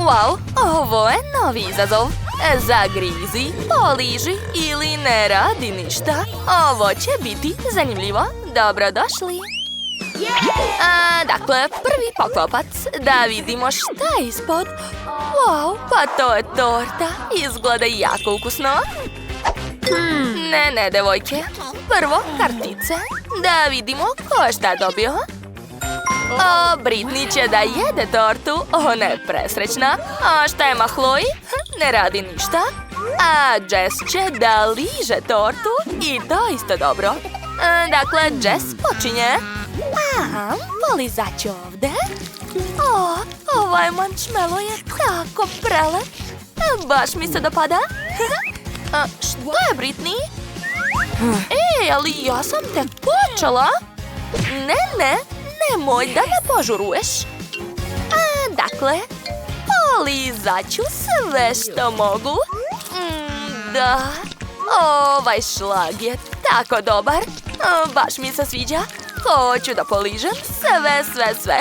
Wow, ovo je novi izazov. Zagrizi, poliži ili ne radi ništa. Ovo će biti zanimljivo. Dobrodošli. Dakle, prvi poklopac. Da vidimo šta je ispod. Wow, pa to je torta. Izgleda jako ukusno. Ne, devojke. Prvo kartice. Da vidimo ko je šta dobio. Britney će da jede tortu. Ona je presrećna. A šta je Chloe? Ne radi ništa. A Jess će da liže tortu. I to isto dobro. Dakle, Jess počinje. Polizaću ovde. Ovaj marshmallow je tako prelep. Baš mi se dopada. Što je, Britney? Ali ja sam tek počela. Ne, nemoj da me požuruješ. Dakle, polizaću sve što mogu. Da, ovaj šlag je tako dobar. Baš mi se sviđa. Hoću da poližem sve.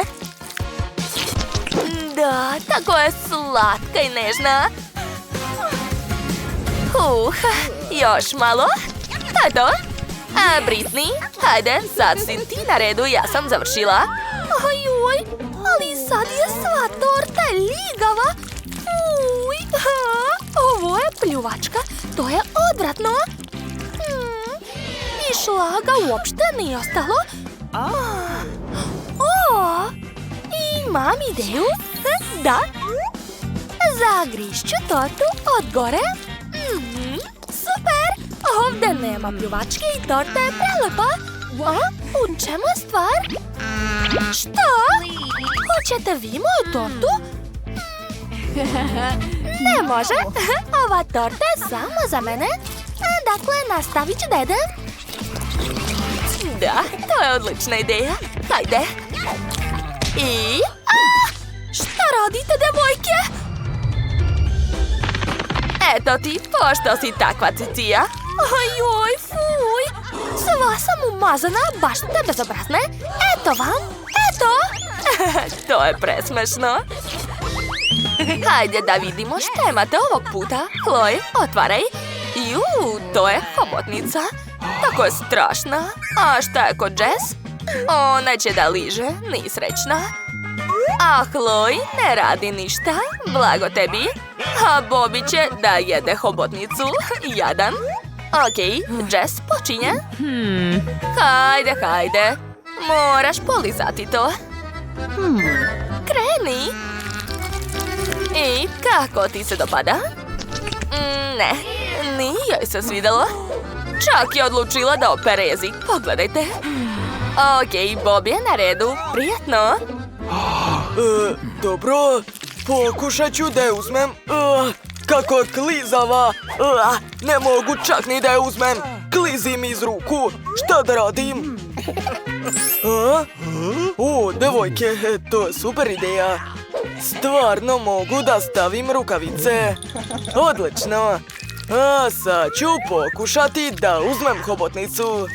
Da, tako je slatka i nežna. Još malo. To je to. Britney, hajde, sad si ti na redu, ja sam završila. Ojoj, ali sad je sva torta ljigava. Ovo je pljuvačka, to je odvratno. I šlaga uopšte nije ostalo. Imam ideju. Da. Zagrišću tortu od gore. Super. Ovde nema pljuvačke i torta je prelepa. U čemu je stvar? Što? Hoćete vi moju tortu? Ne može. Ova torta je samo za mene. Dakle, nastavit ću da jedem. Da, to je odlična ideja. Hajde. I... Šta radite, devojke? Eto ti, pošto si takva cicija. Ojoj, fuj. Sva sam umazana, baš ste bezobrazne. Eto vam, eto. To je presmešno. Hajde da vidimo šta imate ovog puta. Chloe, otvaraj. To je hobotnica. Tako je strašna. A šta je kod Jess? Ona će da liže, ni srećna. A Chloe ne radi ništa, blago tebi. A Bobby će da jede hobotnicu, jadan. Okej, Jess počinje. Hajde. Moraš polizati to. Kreni. I kako ti se dopada? Ne, nije joj se svidelo. Čak je odlučila da opere jezik, pogledajte. Okej, Bobby je na redu, prijetno. Dobro, pokušat ću da je uzmem. Kako klizava. Ne mogu čak ni da je uzmem. Klizi mi iz ruku. Šta da radim? Devojke, to je super ideja. Stvarno mogu da stavim rukavice. Odlično. Sad ću pokušati da uzmem hobotnicu.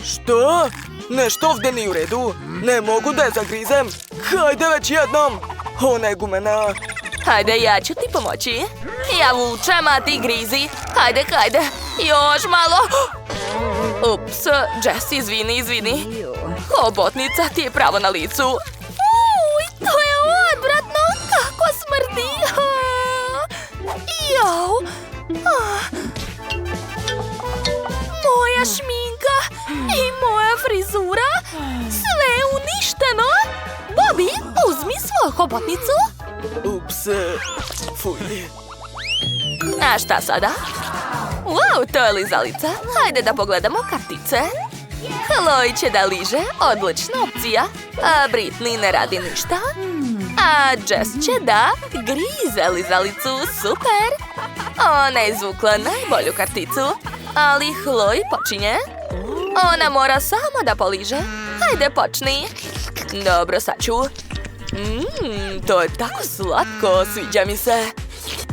Što? Nešto ovdje nije u redu. Ne mogu da je zagrizem. Hajde već jednom. Ona je gumena. Hajde, ja ću ti pomoći. Ja vučem, a ti grizi. Hajde. Još malo. Ups, Jess, izvini. Hobotnica ti je pravo na licu. To je odvratno. Kako smrdi. Moja šminka i moja frizura. Sve je uništeno. Bobby, uzmi svoju hobotnicu. Ups, fuj. A šta sada? Wow, to je lizalica. Hajde da pogledamo kartice. Chloe će da liže, odlična opcija. A Britney ne radi ništa. A Jess će da grize lizalicu, super. Ona je izvukla najbolju karticu. Ali Chloe počinje. Ona mora samo da poliže. Hajde, počni. Dobro, sad ću. To je tako slatko, sviđa mi se.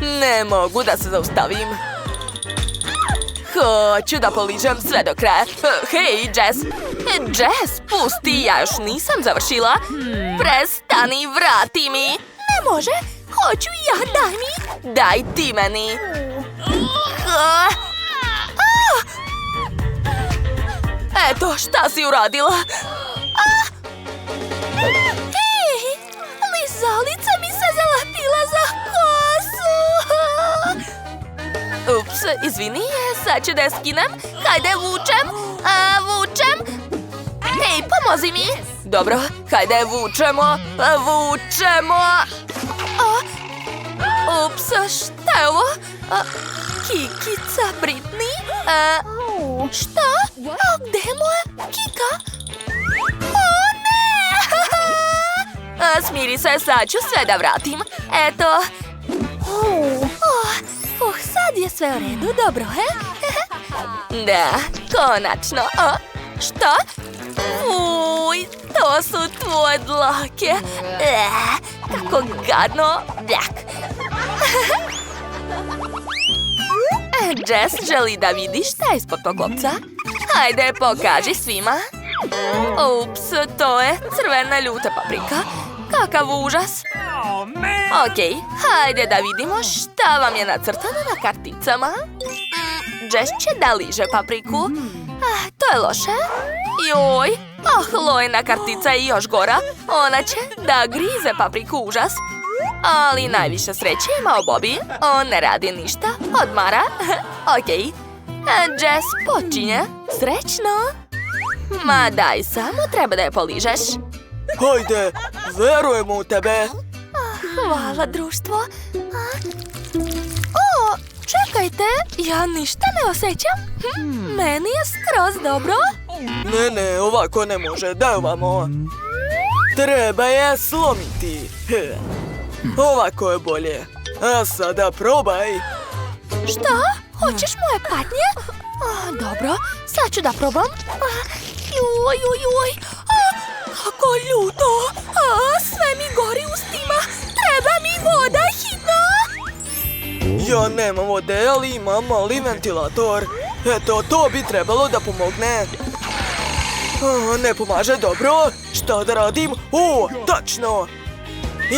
Ne mogu da se zaustavim. Hoću da poližem sve do kraja. Hej, Jess! Jess, pusti, ja još nisam završila. Prestani, vrati mi. Ne može. Hoću ja, daj mi. Daj ti meni. Eto, šta si uradila? Hej, lizalica mi se zalepila za kosu. Ups, izvini, sad ću da je skinem. Hajde, vučem. Vučem. Hej, pomozi mi. Dobro, hajde, vučemo. Vučemo. Ups, šta je ovo? Kikica Britney? Šta? Gde je moja Kika? O, ne! Smiri se, sad ću sve da vratim. Eto. Sad je sve u redu, dobro, he? Da, konačno. Šta? Uj, to su tvoje dlake. Kako gadno. Bljak. Jess želi da vidi šta je ispod tog klopca. Hajde, pokaži svima. Ups, to je crvena ljuta paprika. Kakav užas. Okej, hajde da vidimo šta vam je nacrtano na karticama. Jess će da liže papriku. To je loše. Joj, Lojina kartica je još gora. Ona će da grize papriku, užas. Ali najviše sreće imao Bobby. On ne radi ništa, odmara. Okej. Jess počinje. Srećno. Ma daj, samo treba da je poližeš. Hajde, verujemo u tebe. Hvala, društvo. Čekajte, ja ništa ne osjećam. Meni je skroz dobro. Ne, ovako ne može, daj ovamo. Treba je slomiti. Ovako je bolje. A sada probaj. Šta? Hoćeš moje patnje? Dobro, sad ću da probam. Joj. Kako ljuto. Sve mi gori u ustima. Treba mi voda hitno. Ja nemam vode, ali imam mali ventilator. Eto, to bi trebalo da pomogne. Ne pomaže, dobro. Šta da radim? Tačno.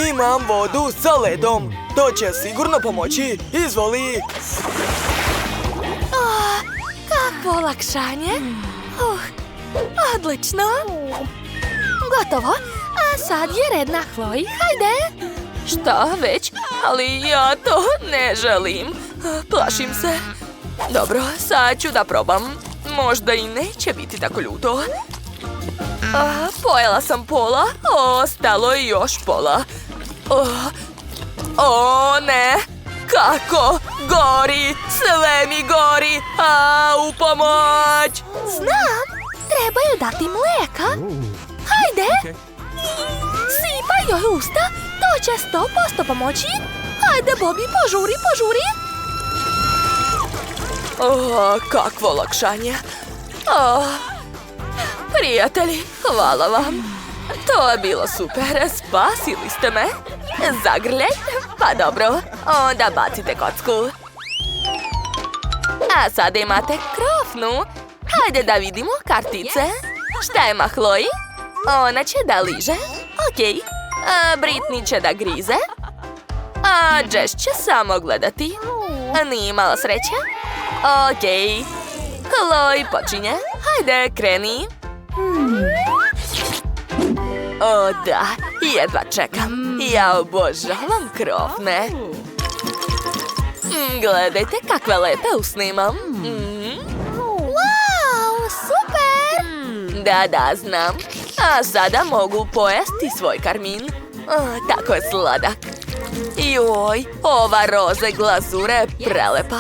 Imam vodu sa ledom. To će sigurno pomoći. Izvoli. Kakvo olakšanje. Odlično. Gotovo. A sad je red na Chloe. Hajde. Šta već? Ali ja to ne želim. Plašim se. Dobro, sad ću da probam. Možda i neće biti tako ljuto. Pojela sam pola. Ostalo je još pola. Ne. Kako gori. Sve mi gori. U pomoć. Znam. Trebaju dati mlijeka. Hajde. Sipaj joj usta. To će 100% pomoći. Hajde, Bobby, požuri. Kakvo olakšanje. Prijatelji, hvala vam. To je bilo super. Spasili ste me. Zagrljajte. Pa dobro, onda bacite kocku. A sada imate krofnu. Hajde da vidimo kartice. Šta ima Chloe? Ona će da liže. Okej. Britney će da grize. A Jess će samo gledati. Nije imala sreće. Okej. Chloe počinje. Hajde, kreni. Da, jedva čekam. Ja obožavam krofne. Gledajte kakve lepe usne imam. Wow, super! Da, znam. A sada mogu pojesti svoj karmin. Tako je sladak. Joj, ova roze glazura je prelepa.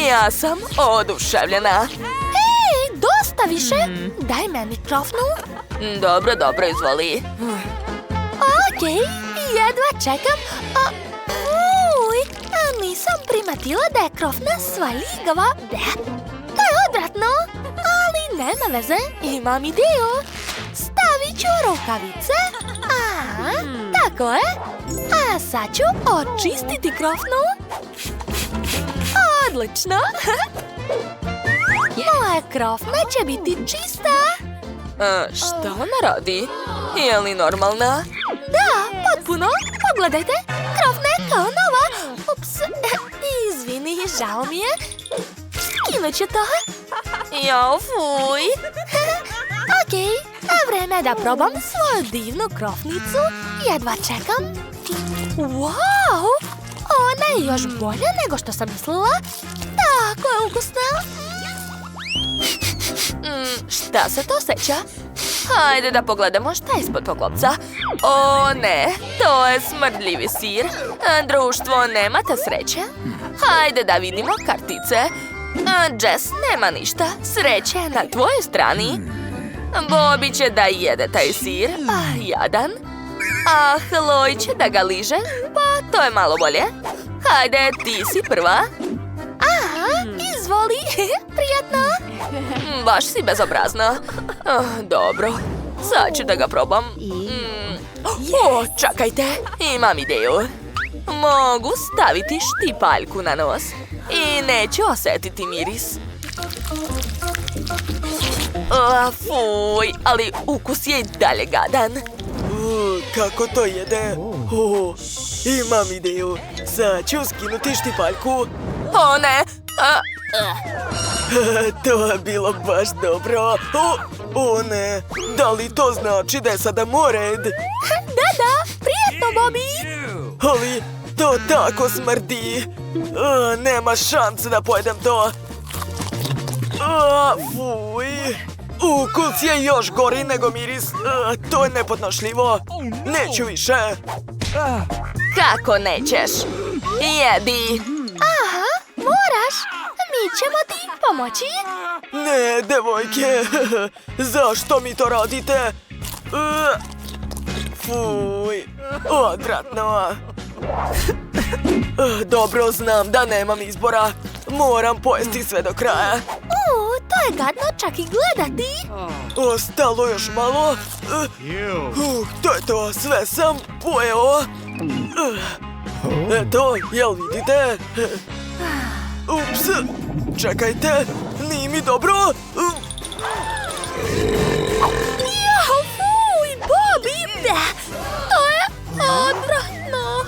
Ja sam oduševljena. Hej, dosta više. Daj meni krofnu. Dobro, izvoli. Okej, jedva čekam. Nisam primetila da je krofna sva ligava. To je odvratno. Ali nema veze, imam ideju. Stavit ću rukavice. Tako je. A sad ću očistiti krofnu. Odlično. Moja krofna će biti čista. Šta ona radi? Je li normalna? Da, potpuno. Pogledajte, krofna je kao nova. Ups, izvini, žao mi je. Skinut ću to. Jo, fuj. Okej, vreme je da probam svoju divnu krofnicu. Jedva čekam. Wow, ona je još bolja nego što sam mislila. Tako je ukusna. Šta se to seća? Hajde da pogledamo šta je ispod poklopca. O ne, to je smrdljivi sir. Društvo, nemate sreće? Hajde da vidimo kartice. Jess nema ništa, sreće je na tvojoj strani. Bobby će da jede taj sir, jadan. A Chloe će da ga liže, pa to je malo bolje. Hajde, ti si prva. Aha, izvoli, prijatno. Baš si bezobrazna. Dobro, sad ću da ga probam. O, čekajte, imam ideju. Mogu staviti štipaljku na nos i neću osjetiti miris. Fuj, ali ukus je i dalje gadan. Kako to jede? Imam ideju. Sad ću skinuti štipaljku. O ne! To je bilo baš dobro. O ne, da li to znači da je sada mored? Da, prijetno, Bobby. Ali to tako smrdi. Nema šanse da pojedem to. Fuj. Ukus je još gori nego miris. To je nepodnošljivo. Neću više. Kako nećeš? Jedi. Aha, moraš. Mi ćemo ti pomoći. Ne, devojke. Zašto mi to radite? Fuj. Odvratno. Dobro, znam da nemam izbora. Moram pojesti sve do kraja. To je gadno čak i gledati. Ostalo još malo. To je to, sve sam pojeo. Eto, jel vidite? Ups, čekajte, nije mi dobro. Jo, fuj, Bobby. To je odvratno.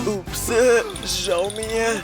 Ups, žao mi je.